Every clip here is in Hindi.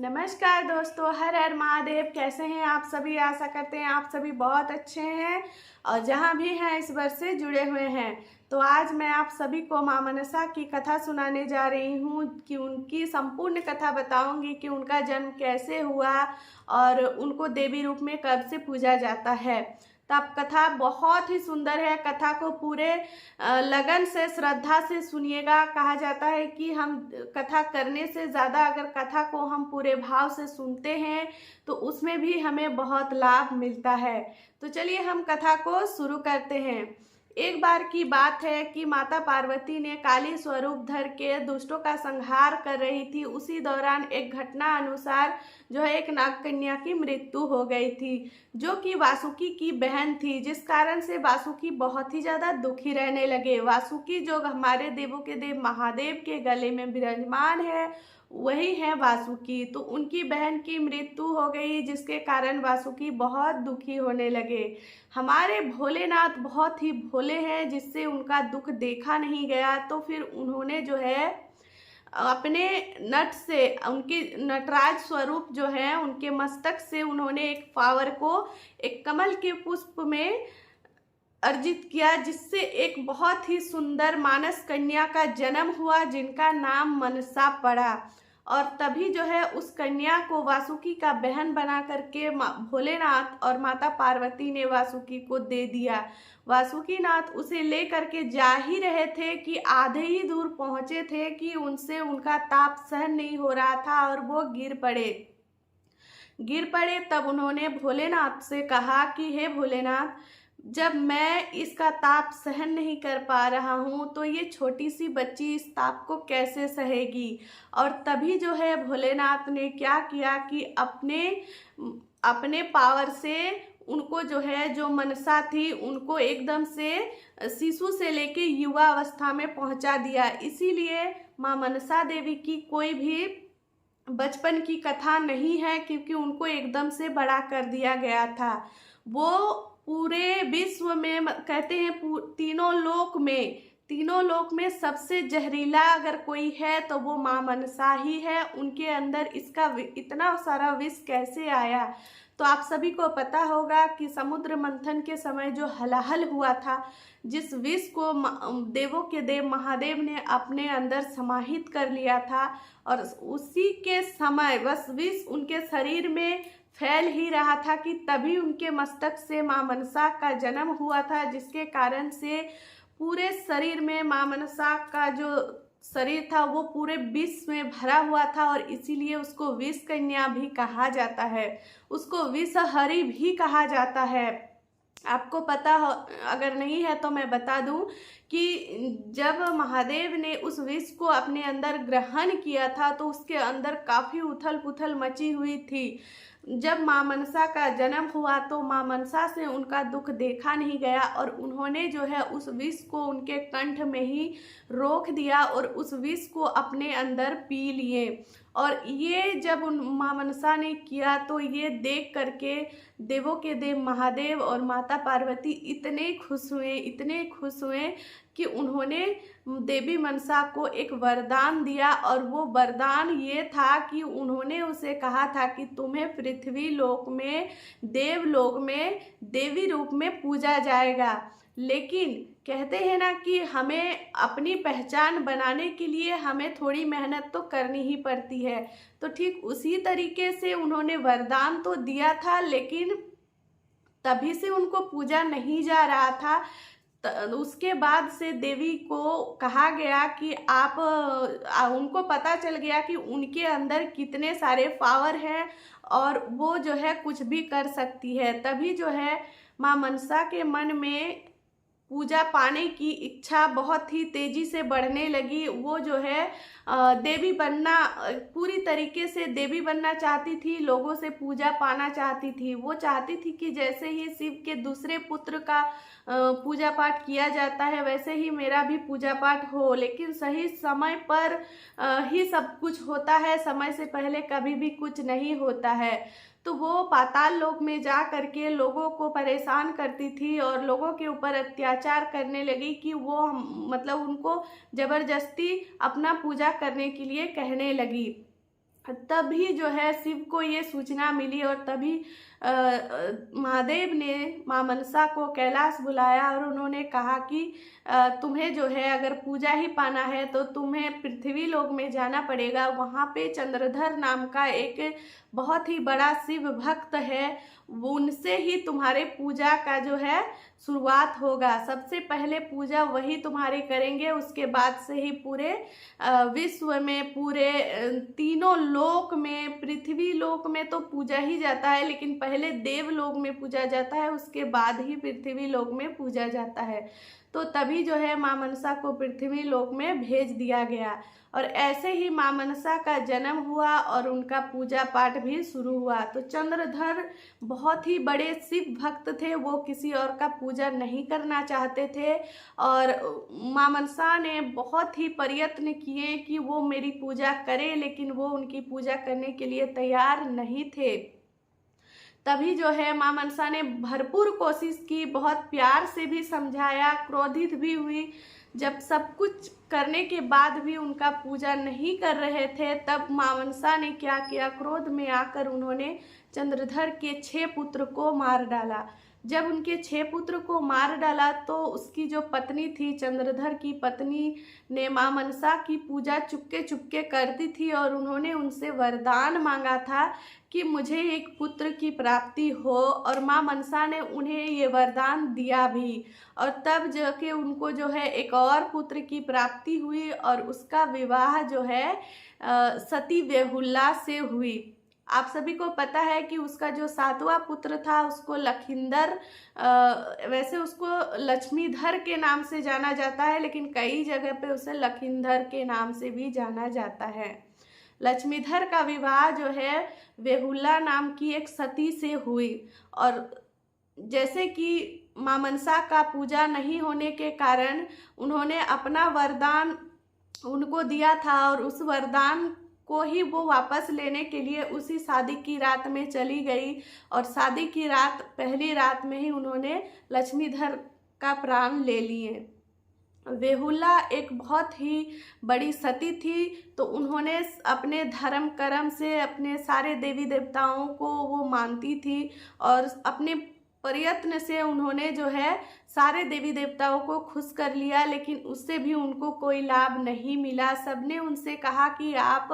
नमस्कार दोस्तों, हर हर महादेव। कैसे हैं आप सभी? आशा करते हैं आप सभी बहुत अच्छे हैं और जहां भी हैं ईश्वर से जुड़े हुए हैं। तो आज मैं आप सभी को मां मनसा की कथा सुनाने जा रही हूं कि उनकी संपूर्ण कथा बताऊंगी कि उनका जन्म कैसे हुआ और उनको देवी रूप में कब से पूजा जाता है। तब कथा बहुत ही सुंदर है। कथा को पूरे लगन से, श्रद्धा से सुनिएगा। कहा जाता है कि हम कथा करने से ज़्यादा अगर कथा को हम पूरे भाव से सुनते हैं तो उसमें भी हमें बहुत लाभ मिलता है। तो चलिए हम कथा को शुरू करते हैं। एक बार की बात है कि माता पार्वती ने काली स्वरूप धर के दुष्टों का संहार कर रही थी। उसी दौरान एक घटना अनुसार जो है एक नाग कन्या की मृत्यु हो गई थी, जो कि वासुकी की बहन थी, जिस कारण से वासुकी बहुत ही ज़्यादा दुखी रहने लगे। वासुकी जो हमारे देवों के देव महादेव के गले में विराजमान है, वही है वासुकी। तो उनकी बहन की मृत्यु हो गई, जिसके कारण वासुकी बहुत दुखी होने लगे। हमारे भोलेनाथ बहुत ही भोले हैं, जिससे उनका दुख देखा नहीं गया। तो फिर उन्होंने जो है अपने नट से, उनके नटराज स्वरूप जो है उनके मस्तक से उन्होंने एक पावर को एक कमल के पुष्प में अर्जित किया, जिससे एक बहुत ही सुंदर मानस कन्या का जन्म हुआ, जिनका नाम मनसा पड़ा। और तभी जो है उस कन्या को वासुकी का बहन बना करके भोलेनाथ और माता पार्वती ने वासुकी को दे दिया। वासुकी नाथ उसे ले करके जा ही रहे थे कि आधे ही दूर पहुंचे थे कि उनसे उनका ताप सहन नहीं हो रहा था और वो गिर पड़े। तब उन्होंने भोलेनाथ से कहा कि हे भोलेनाथ, जब मैं इसका ताप सहन नहीं कर पा रहा हूँ तो ये छोटी सी बच्ची इस ताप को कैसे सहेगी। और तभी जो है भोलेनाथ ने क्या किया कि अपने पावर से उनको जो है, जो मनसा थी, उनको एकदम से शिशु से लेके युवा अवस्था में पहुंचा दिया। इसीलिए माँ मनसा देवी की कोई भी बचपन की कथा नहीं है, क्योंकि उनको एकदम से बड़ा कर दिया गया था। वो पूरे विश्व में कहते हैं तीनों लोक में सबसे जहरीला अगर कोई है तो वो माँ मनसा ही है। उनके अंदर इसका इतना सारा विष कैसे आया? तो आप सभी को पता होगा कि समुद्र मंथन के समय जो हलाहल हुआ था, जिस विष को देवों के देव महादेव ने अपने अंदर समाहित कर लिया था, और उसी के समय बस विष उनके शरीर में फैल ही रहा था कि तभी उनके मस्तक से माँ मनसा का जन्म हुआ था, जिसके कारण से पूरे शरीर में माँ मनसा का जो शरीर था वो पूरे विष में भरा हुआ था। और इसीलिए उसको विष कन्या भी कहा जाता है, उसको विषहरी भी कहा जाता है। आपको पता हो, अगर नहीं है तो मैं बता दूं कि जब महादेव ने उस विष को अपने अंदर ग्रहण किया था तो उसके अंदर काफ़ी उथल पुथल मची हुई थी। जब माँ मनसा का जन्म हुआ तो माँ मनसा से उनका दुख देखा नहीं गया और उन्होंने जो है उस विष को उनके कंठ में ही रोक दिया और उस विष को अपने अंदर पी लिए। और ये जब उन माँ मनसा ने किया तो ये देख करके देवों के देव महादेव और माता पार्वती इतने खुश हुए कि उन्होंने देवी मनसा को एक वरदान दिया। और वो वरदान ये था कि उन्होंने उसे कहा था कि तुम्हें पृथ्वी लोक में, देवलोक में देवी रूप में पूजा जाएगा। लेकिन कहते हैं ना कि हमें अपनी पहचान बनाने के लिए हमें थोड़ी मेहनत तो करनी ही पड़ती है। तो ठीक उसी तरीके से उन्होंने वरदान तो दिया था, लेकिन तभी से उनको पूजा नहीं जा रहा था। उसके बाद से देवी को कहा गया कि उनको पता चल गया कि उनके अंदर कितने सारे पावर हैं और वो जो है कुछ भी कर सकती है। तभी जो है माँ मनसा के मन में पूजा पाने की इच्छा बहुत ही तेजी से बढ़ने लगी। वो जो है देवी बनना, पूरी तरीके से देवी बनना चाहती थी, लोगों से पूजा पाना चाहती थी। वो चाहती थी कि जैसे ही शिव के दूसरे पुत्र का पूजा पाठ किया जाता है वैसे ही मेरा भी पूजा पाठ हो, लेकिन सही समय पर ही सब कुछ होता है, समय से पहले कभी भी कुछ नहीं होता है। तो वो पाताल लोक में जा करके लोगों को परेशान करती थी और लोगों के ऊपर अत्याचार करने लगी कि वो मतलब उनको जबरदस्ती अपना पूजा करने के लिए कहने लगी। तभी जो है शिव को ये सूचना मिली और तभी महादेव ने माँ मनसा को कैलाश बुलाया और उन्होंने कहा कि तुम्हें जो है अगर पूजा ही पाना है तो तुम्हें पृथ्वी लोक में जाना पड़ेगा। वहाँ पे चंद्रधर नाम का एक बहुत ही बड़ा शिव भक्त है, उनसे ही तुम्हारे पूजा का जो है शुरुआत होगा। सबसे पहले पूजा वही तुम्हारे करेंगे, उसके बाद से ही पूरे विश्व में, पूरे तीनों लोक में, पृथ्वी लोक में तो पूजा ही जाता है, लेकिन पहले देव लोक में पूजा जाता है, उसके बाद ही पृथ्वी लोक में पूजा जाता है। तो तभी जो है माँ मनसा को पृथ्वी लोक में भेज दिया गया और ऐसे ही माँ मनसा का जन्म हुआ और उनका पूजा पाठ भी शुरू हुआ। तो चंद्रधर बहुत ही बड़े शिव भक्त थे, वो किसी और का पूजा नहीं करना चाहते थे और माँ मनसा ने बहुत ही प्रयत्न किए कि वो मेरी पूजा करें, लेकिन वो उनकी पूजा करने के लिए तैयार नहीं थे। तभी जो है माँ मनसा ने भरपूर कोशिश की, बहुत प्यार से भी समझाया, क्रोधित भी हुई। जब सब कुछ करने के बाद भी उनका पूजा नहीं कर रहे थे, तब माँ मनसा ने क्या किया, क्रोध में आकर उन्होंने चंद्रधर के 6 पुत्र को मार डाला। जब उनके 6 पुत्र को मार डाला तो उसकी जो पत्नी थी, चंद्रधर की पत्नी ने माँ मनसा की पूजा चुपके चुपके करती थी और उन्होंने उनसे वरदान मांगा था कि मुझे एक पुत्र की प्राप्ति हो, और माँ मनसा ने उन्हें ये वरदान दिया भी। और तब जाके उनको जो है एक और पुत्र की प्राप्ति हुई और उसका विवाह जो है सती बेहुला से हुई। आप सभी को पता है कि उसका जो 7वां पुत्र था उसको लखींदर, वैसे उसको लक्ष्मीधर के नाम से जाना जाता है, लेकिन कई जगह पे उसे लखींदर के नाम से भी जाना जाता है। लक्ष्मीधर का विवाह जो है बेहुला नाम की एक सती से हुई और जैसे कि माँ मनसा का पूजा नहीं होने के कारण उन्होंने अपना वरदान उनको दिया था और उस वरदान को ही वो वापस लेने के लिए उसी शादी की रात में चली गई और शादी की रात, पहली रात में ही उन्होंने लक्ष्मीधर का प्राण ले लिए। बेहुला एक बहुत ही बड़ी सती थी, तो उन्होंने अपने धर्म कर्म से अपने सारे देवी देवताओं को वो मानती थी और अपने प्रयत्न से उन्होंने जो है सारे देवी देवताओं को खुश कर लिया, लेकिन उससे भी उनको कोई लाभ नहीं मिला। सबने उनसे कहा कि आप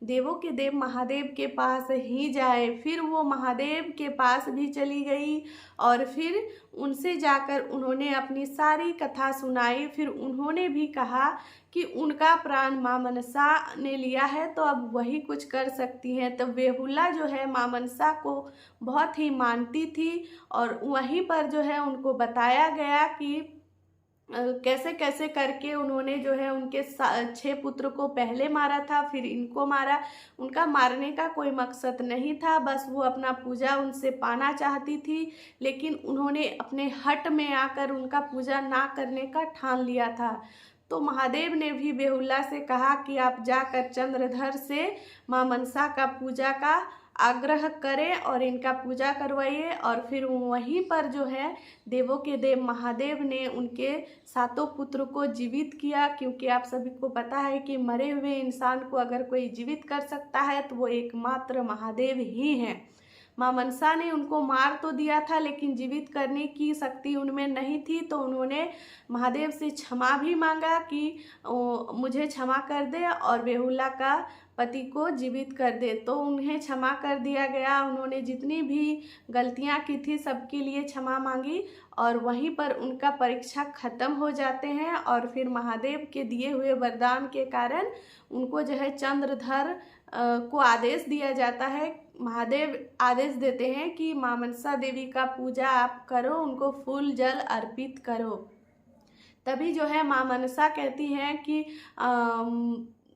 देवों के देव महादेव के पास ही जाए। फिर वो महादेव के पास भी चली गई और फिर उनसे जाकर उन्होंने अपनी सारी कथा सुनाई। फिर उन्होंने भी कहा कि उनका प्राण माँ मनसा ने लिया है तो अब वही कुछ कर सकती हैं। तो बेहुला जो है माँ मनसा को बहुत ही मानती थी और वहीं पर जो है उनको बताया गया कि कैसे कैसे करके उन्होंने जो है उनके 6 पुत्र को पहले मारा था, फिर इनको मारा। उनका मारने का कोई मकसद नहीं था, बस वो अपना पूजा उनसे पाना चाहती थी, लेकिन उन्होंने अपने हट में आकर उनका पूजा ना करने का ठान लिया था। तो महादेव ने भी बेहुला से कहा कि आप जाकर चंद्रधर से माँ मनसा का पूजा का आग्रह करें और इनका पूजा करवाइए। और फिर वहीं पर जो है देवों के देव महादेव ने उनके 7 पुत्र को जीवित किया, क्योंकि आप सभी को पता है कि मरे हुए इंसान को अगर कोई जीवित कर सकता है तो वो एकमात्र महादेव ही हैं। माँ मनसा ने उनको मार तो दिया था, लेकिन जीवित करने की शक्ति उनमें नहीं थी, तो उन्होंने महादेव से क्षमा भी मांगा कि मुझे क्षमा कर दे और बेहुला का पति को जीवित कर दे। तो उन्हें क्षमा कर दिया गया। उन्होंने जितनी भी गलतियां की थी सबके लिए क्षमा मांगी और वहीं पर उनका परीक्षा खत्म हो जाते हैं और फिर महादेव के दिए हुए वरदान के कारण उनको जो है चंद्रधर को आदेश दिया जाता है। महादेव आदेश देते हैं कि माँ मनसा देवी का पूजा आप करो, उनको फूल जल अर्पित करो। तभी जो है माँ मनसा कहती हैं कि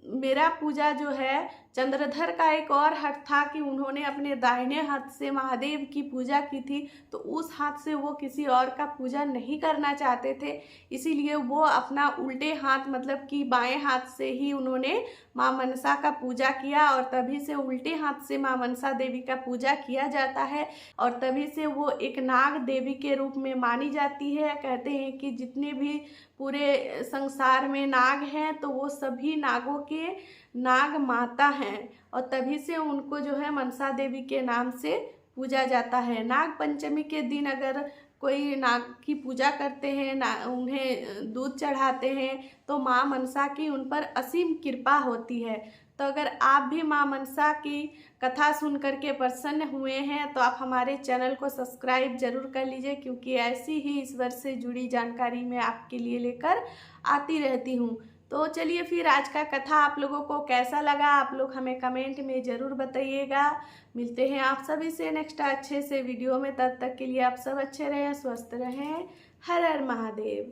मेरा पूजा जो है, चंद्रधर का एक और हक था कि उन्होंने अपने दाहिने हाथ से महादेव की पूजा की थी, तो उस हाथ से वो किसी और का पूजा नहीं करना चाहते थे, इसीलिए वो अपना उल्टे हाथ मतलब कि बाएं हाथ से ही उन्होंने माँ मनसा का पूजा किया और तभी से उल्टे हाथ से माँ मनसा देवी का पूजा किया जाता है और तभी से वो एक नाग देवी के रूप में मानी जाती है। कहते हैं कि जितने भी पूरे संसार में नाग हैं तो वो सभी नागों के नाग माता हैं और तभी से उनको जो है मनसा देवी के नाम से पूजा जाता है। नाग पंचमी के दिन अगर कोई नाग की पूजा करते हैं, उन्हें दूध चढ़ाते हैं तो माँ मनसा की उन पर असीम कृपा होती है। तो अगर आप भी माँ मनसा की कथा सुन करके प्रसन्न हुए हैं तो आप हमारे चैनल को सब्सक्राइब जरूर कर लीजिए, क्योंकि ऐसी ही ईश्वर से जुड़ी जानकारी मैं आपके लिए लेकर आती रहती हूँ। तो चलिए फिर आज का कथा आप लोगों को कैसा लगा आप लोग हमें कमेंट में ज़रूर बताइएगा। मिलते हैं आप सभी से नेक्स्ट अच्छे से वीडियो में, तब तक के लिए आप सब अच्छे रहें, स्वस्थ रहें। हर हर महादेव।